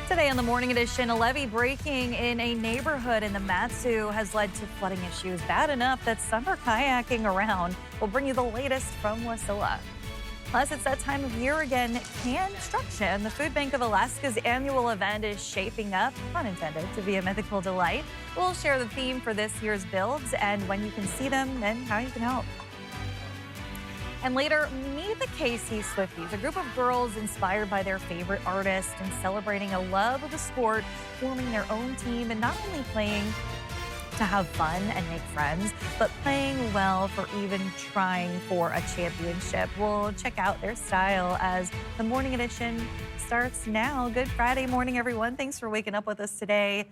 Today on the Morning Edition, a levee breaking in a neighborhood in the Matsu has led to flooding issues bad enough that some are kayaking around. We'll bring you the latest from Wasilla. Plus, it's that time of year again. CANstruction, the Food Bank of Alaska's annual event, is shaping up, pun intended, to be a mythical delight. We'll share the theme for this year's builds and when you can see them and how you can help. And later, meet the KC Swifties, a group of girls inspired by their favorite artist and celebrating a love of the sport, forming their own team and not only playing to have fun and make friends, but playing well for even trying for a championship. We'll check out their style as the Morning Edition starts now. Good Friday morning, everyone. Thanks for waking up with us today.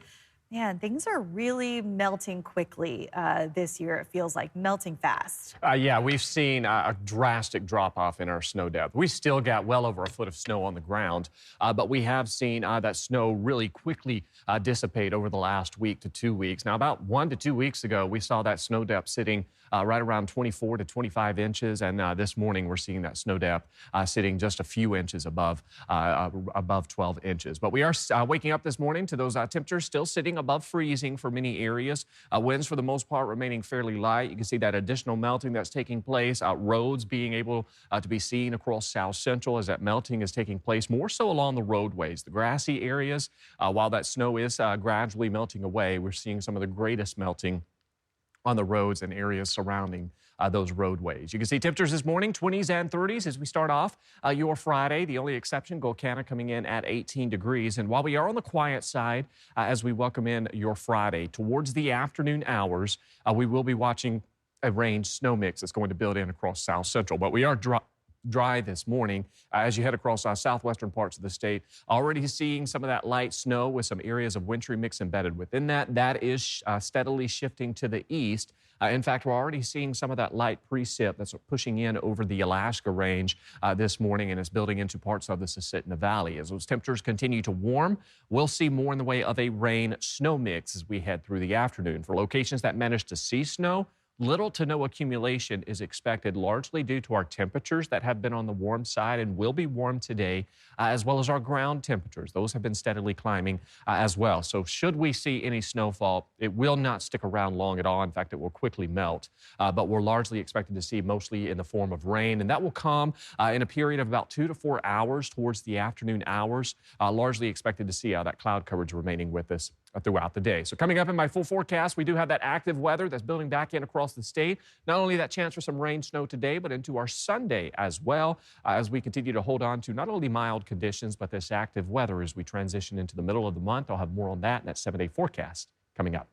Man, things are really melting quickly this year. It feels like melting fast. Yeah, we've seen a drastic drop-off in our snow depth. We still got well over a foot of snow on the ground, but we have seen that snow really quickly dissipate over the last week to 2 weeks. Now, about 1 to 2 weeks ago, we saw that snow depth sitting right around 24 to 25 inches, and this morning we're seeing that snow depth sitting just a few inches above 12 inches. But we are waking up this morning to those temperatures still sitting above freezing for many areas. Winds for the most part remaining fairly light. You can see that additional melting that's taking place. Roads being able to be seen across South Central as that melting is taking place, more so along the roadways. The grassy areas, while that snow is gradually melting away, we're seeing some of the greatest melting on the roads and areas surrounding those roadways. You can see temperatures this morning, 20s and 30s as we start off your Friday. The only exception, Golcana coming in at 18 degrees. And while we are on the quiet side, as we welcome in your Friday, towards the afternoon hours, we will be watching a rain snow mix that's going to build in across South Central. But we are dry this morning as you head across southwestern parts of the state. Already seeing some of that light snow with some areas of wintry mix embedded within that. That is steadily shifting to the east. In fact, we're already seeing some of that light precip that's pushing in over the Alaska range this morning, and it's building into parts of the Susitna Valley. As those temperatures continue to warm, we'll see more in the way of a rain-snow mix as we head through the afternoon. For locations that manage to see snow, little to no accumulation is expected, largely due to our temperatures that have been on the warm side and will be warm today, as well as our ground temperatures. Those have been steadily climbing as well. So should we see any snowfall, it will not stick around long at all. In fact, it will quickly melt. But we're largely expected to see mostly in the form of rain, and that will come in a period of about 2 to 4 hours towards the afternoon hours. Largely expected to see that cloud coverage remaining with us throughout the day. So coming up in my full forecast, we do have that active weather that's building back in across the state. Not only that chance for some rain, snow today, but into our Sunday as well, as we continue to hold on to not only mild conditions, but this active weather as we transition into the middle of the month. I'll have more on that in that 7-day forecast coming up.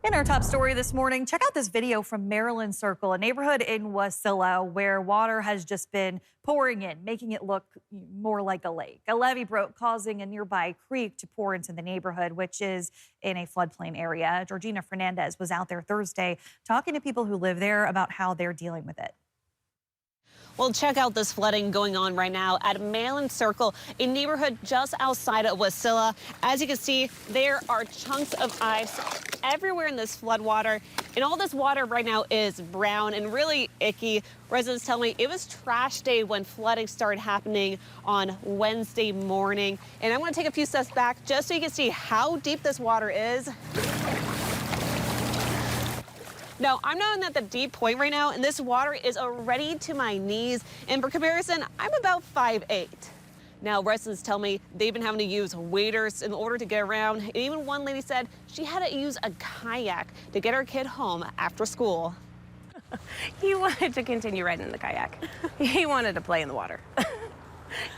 In our top story this morning, check out this video from Maryland Circle, a neighborhood in Wasilla where water has just been pouring in, making it look more like a lake. A levee broke, causing a nearby creek to pour into the neighborhood, which is in a floodplain area. Georgina Fernandez was out there Thursday talking to people who live there about how they're dealing with it. Well, check out this flooding going on right now at Maryland Circle, a neighborhood just outside of Wasilla. As you can see, there are chunks of ice everywhere in this floodwater, and all this water right now is brown and really icky. Residents tell me it was trash day when flooding started happening on Wednesday morning. And I'm going to take a few steps back just so you can see how deep this water is. Now, I'm not at the deep point right now, and this water is already to my knees. And for comparison, I'm about 5'8". Now, residents tell me they've been having to use waders in order to get around. And even one lady said she had to use a kayak to get her kid home after school. He wanted to continue riding in the kayak. He wanted to play in the water.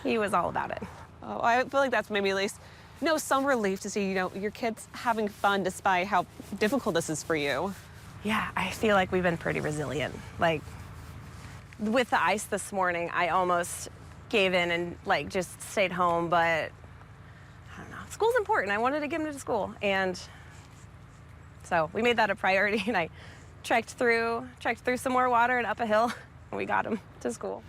He was all about it. Oh, I feel like that's maybe at least, some relief to see, your kids having fun despite how difficult this is for you. Yeah, I feel like we've been pretty resilient. Like, with the ice this morning, I almost gave in and, just stayed home, but I don't know. School's important. I wanted to get him to school, and so we made that a priority, and I trekked through some more water and up a hill, and we got him to school.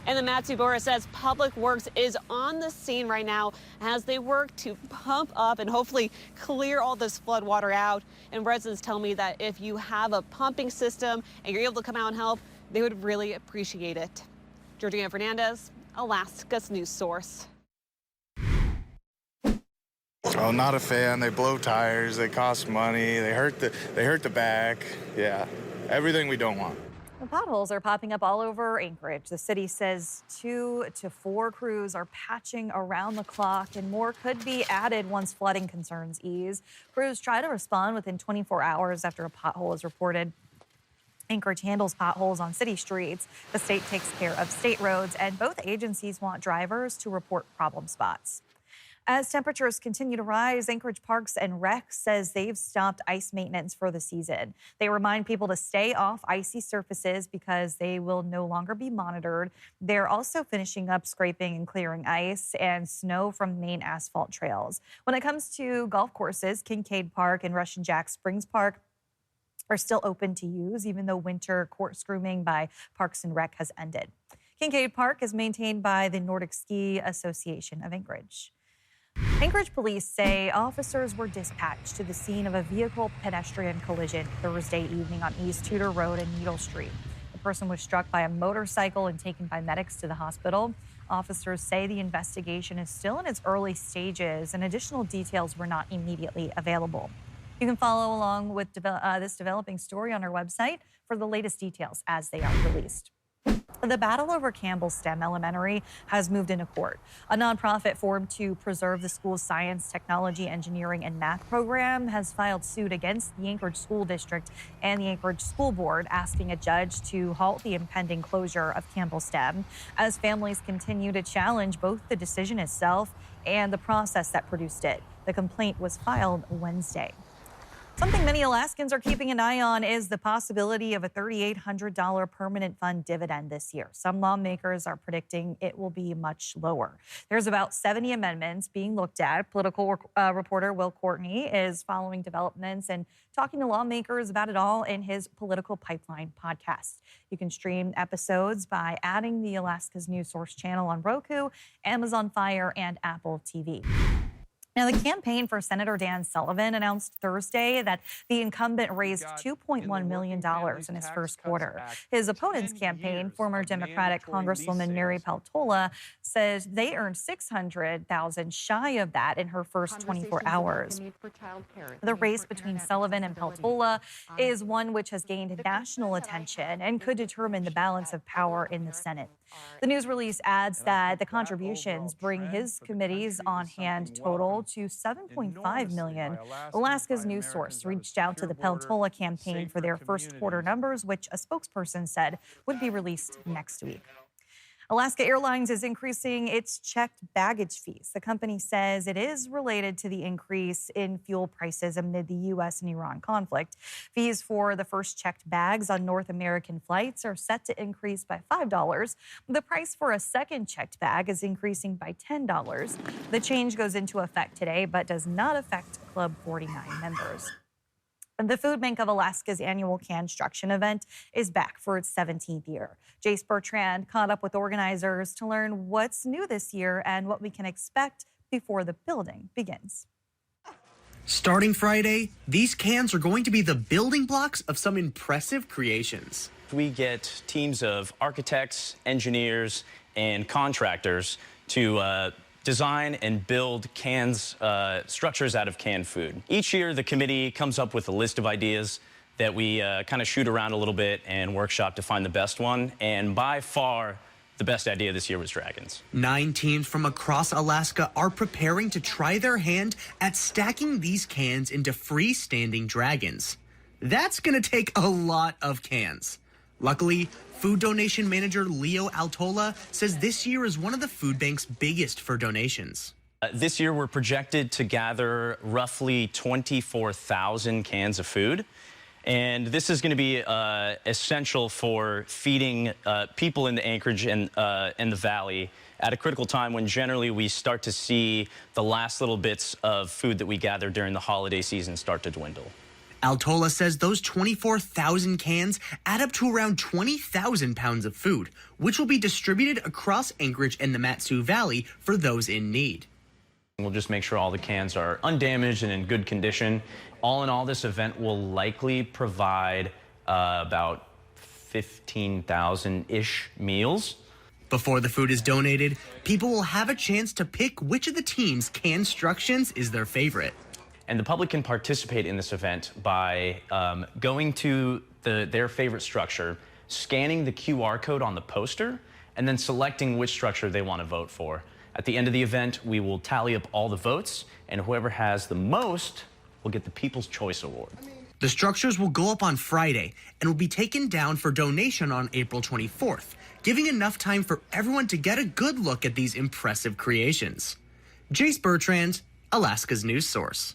And the Matsu Borough says Public Works is on the scene right now as they work to pump up and hopefully clear all this flood water out. And residents tell me that if you have a pumping system and you're able to come out and help, they would really appreciate it. Georgina Fernandez, Alaska's news source. Oh, not a fan. They blow tires. They cost money. They hurt the back. Yeah, everything we don't want. The potholes are popping up all over Anchorage. The city says 2 to 4 crews are patching around the clock, and more could be added once flooding concerns ease. Crews try to respond within 24 hours after a pothole is reported. Anchorage handles potholes on city streets. The state takes care of state roads, and both agencies want drivers to report problem spots. As temperatures continue to rise, Anchorage Parks and Rec says they've stopped ice maintenance for the season. They remind people to stay off icy surfaces because they will no longer be monitored. They're also finishing up scraping and clearing ice and snow from main asphalt trails. When it comes to golf courses, Kincaid Park and Russian Jack Springs Park are still open to use, even though winter corkscrewing by Parks and Rec has ended. Kincaid Park is maintained by the Nordic Ski Association of Anchorage. Anchorage police say officers were dispatched to the scene of a vehicle-pedestrian collision Thursday evening on East Tudor Road and Needle Street. The person was struck by a motorcycle and taken by medics to the hospital. Officers say the investigation is still in its early stages and additional details were not immediately available. You can follow along with this developing story on our website for the latest details as they are released. The battle over Campbell STEM Elementary has moved into court. A nonprofit formed to preserve the school's science, technology, engineering, and math program has filed suit against the Anchorage School District and the Anchorage School Board, asking a judge to halt the impending closure of Campbell STEM as families continue to challenge both the decision itself and the process that produced it. The complaint was filed Wednesday. Something many Alaskans are keeping an eye on is the possibility of a $3,800 permanent fund dividend this year. Some lawmakers are predicting it will be much lower. There's about 70 amendments being looked at. Political reporter Will Courtney is following developments and talking to lawmakers about it all in his Political Pipeline podcast. You can stream episodes by adding the Alaska's News Source channel on Roku, Amazon Fire, and Apple TV. Now, the campaign for Senator Dan Sullivan announced Thursday that the incumbent raised $2.1 million in his first quarter. His opponent's campaign, former Democratic Congresswoman Mary Peltola, says they earned $600,000 shy of that in her first 24 hours. The race between Sullivan and Peltola is one which has gained national attention and could determine the balance of power in the Senate. The news release adds that the contributions bring his committees on hand total to $7.5 million. Alaska's News Source reached out to the Peltola campaign for their first quarter numbers, which a spokesperson said would be released next week. Alaska Airlines is increasing its checked baggage fees. The company says it is related to the increase in fuel prices amid the U.S. and Iran conflict. Fees for the first checked bags on North American flights are set to increase by $5. The price for a second checked bag is increasing by $10. The change goes into effect today, but does not affect Club 49 members. The Food Bank of Alaska's annual CANstruction event is back for its 17th year. Jace Bertrand caught up with organizers to learn what's new this year and what we can expect before the building begins. Starting Friday, these cans are going to be the building blocks of some impressive creations. We get teams of architects, engineers, and contractors to design and build structures out of canned food. Each year, the committee comes up with a list of ideas that we kind of shoot around a little bit and workshop to find the best one. And by far, the best idea this year was dragons. 9 teams from across Alaska are preparing to try their hand at stacking these cans into freestanding dragons. That's going to take a lot of cans. Luckily, food donation manager Leo Altola says this year is one of the food bank's biggest for donations. This year, we're projected to gather roughly 24,000 cans of food. And this is going to be essential for feeding people in the Anchorage and the Valley at a critical time when generally we start to see the last little bits of food that we gather during the holiday season start to dwindle. Altola says those 24,000 cans add up to around 20,000 pounds of food, which will be distributed across Anchorage and the Mat-Su Valley for those in need. We'll just make sure all the cans are undamaged and in good condition. All in all, this event will likely provide about 15,000-ish meals. Before the food is donated, people will have a chance to pick which of the team's CANstructions is their favorite. And the public can participate in this event by going to their favorite structure, scanning the QR code on the poster, and then selecting which structure they want to vote for. At the end of the event, we will tally up all the votes, and whoever has the most will get the People's Choice Award. The structures will go up on Friday and will be taken down for donation on April 24th, giving enough time for everyone to get a good look at these impressive creations. Jace Bertrand, Alaska's news source.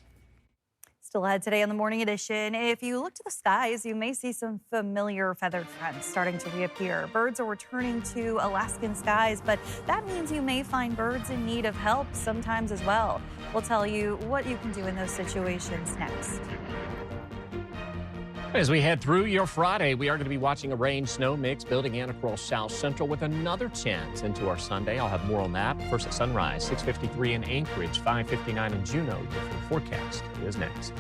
Still ahead today on the Morning Edition. If you look to the skies, you may see some familiar feathered friends starting to reappear. Birds are returning to Alaskan skies, but that means you may find birds in need of help sometimes as well. We'll tell you what you can do in those situations next. As we head through your Friday, we are going to be watching a rain-snow mix building in across South Central with another chance into our Sunday. I'll have more on that. First at sunrise, 6:53 in Anchorage, 5:59 in Juneau. Your full forecast is next.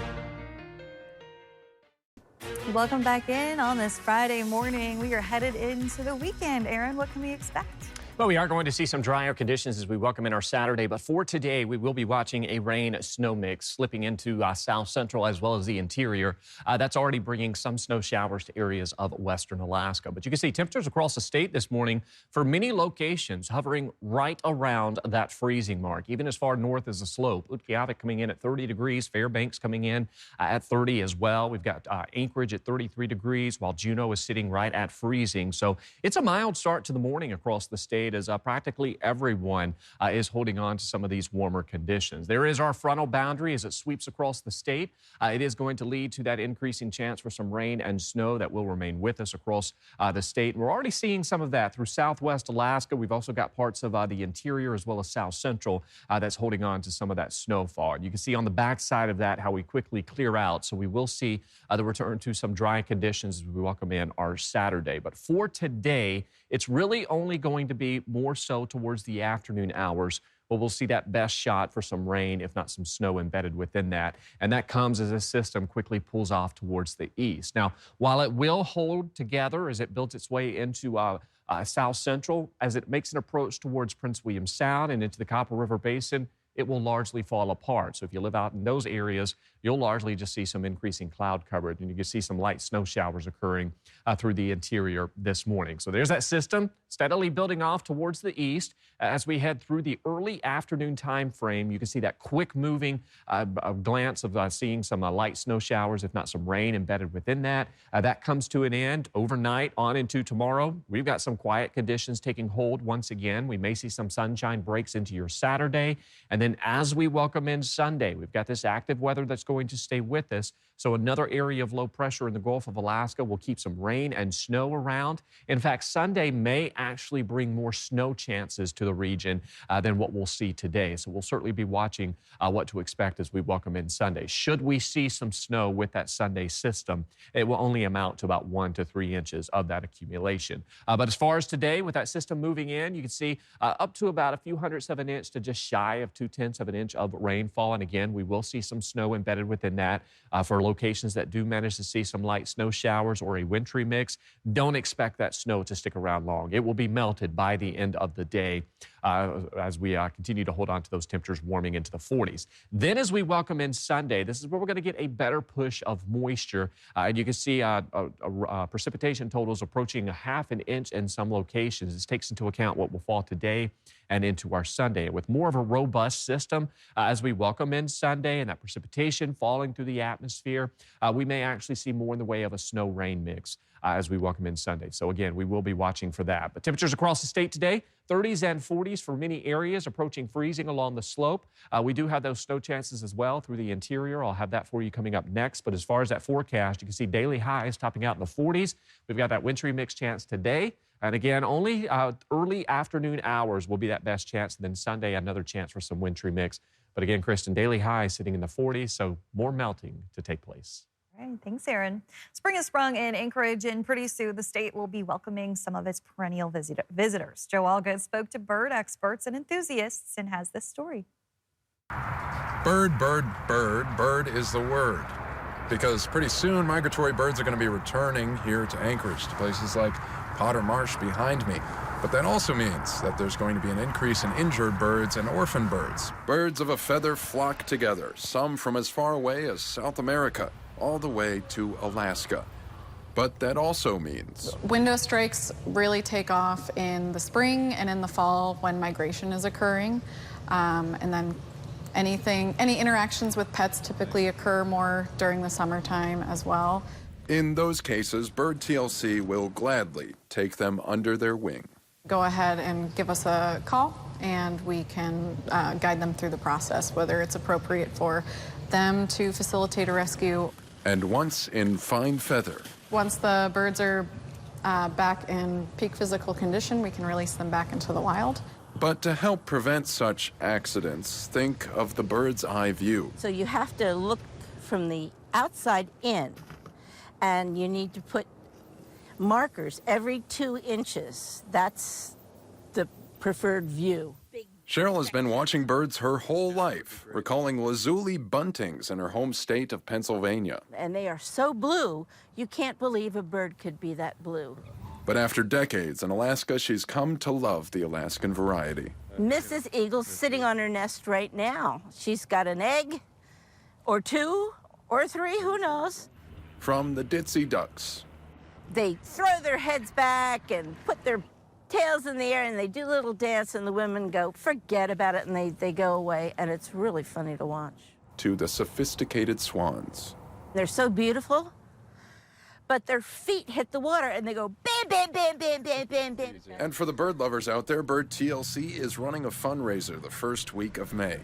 Welcome back in on this Friday morning. We are headed into the weekend. Aaron, what can we expect? Well, we are going to see some drier conditions as we welcome in our Saturday, but for today, we will be watching a rain-snow mix slipping into South Central as well as the interior. That's already bringing some snow showers to areas of western Alaska. But you can see temperatures across the state this morning for many locations hovering right around that freezing mark, even as far north as the slope. Utqiagvik coming in at 30 degrees, Fairbanks coming in at 30 as well. We've got Anchorage at 33 degrees, while Juneau is sitting right at freezing. So it's a mild start to the morning across the state, as practically everyone is holding on to some of these warmer conditions. There is our frontal boundary as it sweeps across the state. It is going to lead to that increasing chance for some rain and snow that will remain with us across the state. We're already seeing some of that through southwest Alaska. We've also got parts of the interior as well as South Central that's holding on to some of that snowfall. And you can see on the backside of that how we quickly clear out. So we will see the return to some dry conditions as we welcome in our Saturday. But for today, it's really only going to be more so towards the afternoon hours where we'll see that best shot for some rain, if not some snow embedded within that. And that comes as this system quickly pulls off towards the east. Now, while it will hold together as it builds its way into South Central, as it makes an approach towards Prince William Sound and into the Copper River Basin, it will largely fall apart. So if you live out in those areas, you'll largely just see some increasing cloud coverage, and you can see some light snow showers occurring through the interior this morning. So there's that system steadily building off towards the east. As we head through the early afternoon time frame, you can see that quick moving glance of seeing some light snow showers, if not some rain embedded within that. That comes to an end overnight on into tomorrow. We've got some quiet conditions taking hold once again. We may see some sunshine breaks into your Saturday. And then as we welcome in Sunday, we've got this active weather that's going to stay with us. So another area of low pressure in the Gulf of Alaska will keep some rain and snow around. In fact, Sunday may actually bring more snow chances to the region than what we'll see today. So we'll certainly be watching what to expect as we welcome in Sunday. Should we see some snow with that Sunday system, it will only amount to about 1 to 3 inches of that accumulation. But as far as today, with that system moving in, you can see up to about a few hundredths of an inch to just shy of 0.2 of an inch of rainfall. And again, we will see some snow embedded within that for locations that do manage to see some light snow showers or a wintry mix. Don't expect that snow to stick around long. It will be melted by the end of the day as we continue to hold on to those temperatures warming into the 40s. Then as we welcome in Sunday, this is where we're going to get a better push of moisture. And you can see precipitation totals approaching a ½ an inch in some locations. This takes into account what will fall today and into our Sunday. With more of a robust system as we welcome in Sunday and that precipitation falling through the atmosphere, we may actually see more in the way of a snow-rain mix as we welcome in Sunday. So again, we will be watching for that. But temperatures across the state today, 30s and 40s for many areas, approaching freezing along the slope. We do have those snow chances as well through the interior. I'll have that for you coming up next. But as far as that forecast, you can see daily highs topping out in the 40s. We've got that wintry mix chance today. And again, only early afternoon hours will be that best chance. And then Sunday, another chance for some wintry mix. But again, Kristen, daily highs sitting in the 40s, so more melting to take place. All right, thanks, Aaron. Spring has sprung in Anchorage, and pretty soon the state will be welcoming some of its perennial visitors. Joe Allgood spoke to bird experts and enthusiasts and has this story. Bird, bird, bird, bird is the word. Because pretty soon migratory birds are going to be returning here to Anchorage, to places like Potter Marsh behind me. But that also means that there's going to be an increase in injured birds and orphan birds. Birds of a feather flock together, some from as far away as South America, all the way to Alaska. But that also means window strikes really take off in the spring and in the fall when migration is occurring. And then any interactions with pets typically occur more during the summertime as well. in those cases, Bird TLC will gladly take them under their wing. Go ahead and give us a call, and we can guide them through the process, whether it's appropriate for them to facilitate a rescue. And once in fine feather, Once the birds are back in peak physical condition, we can release them back into the wild. but to help prevent such accidents, think of the bird's eye view. So you have to look from the outside in, and you need to put markers every 2 inches. That's the preferred view. Cheryl has been watching birds her whole life, recalling lazuli buntings in her home state of Pennsylvania. And they are so blue, you can't believe a bird could be that blue. But after decades in Alaska, she's come to love the Alaskan variety. Mrs. Eagle's sitting on her nest right now. She's got an egg, or 2, or 3, who knows? From the Ditsy ducks, They throw their heads back and put their tails in the air, and they do a little dance, and the women go, forget about it, and they go away, and it's really funny to watch. to the sophisticated swans. They're so beautiful, but their feet hit the water, and they go bam, bam, bam, bam, bam, bam, bam. And for the bird lovers out there, Bird TLC is running a fundraiser the first week of May.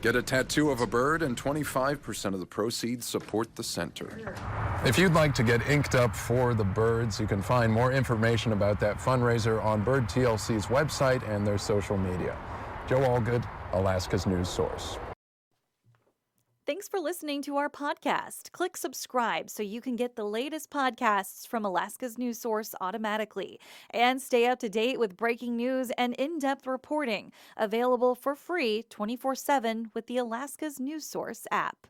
Get a tattoo of a bird, and 25% of the proceeds support the center. If you'd like to get inked up for the birds, you can find more information about that fundraiser on Bird TLC's website and their social media. Joe Allgood, Alaska's news source. Thanks for listening to our podcast. Click subscribe so you can get the latest podcasts from Alaska's news source automatically. And stay up to date with breaking news and in-depth reporting. Available for free 24/7 with the Alaska's news source app.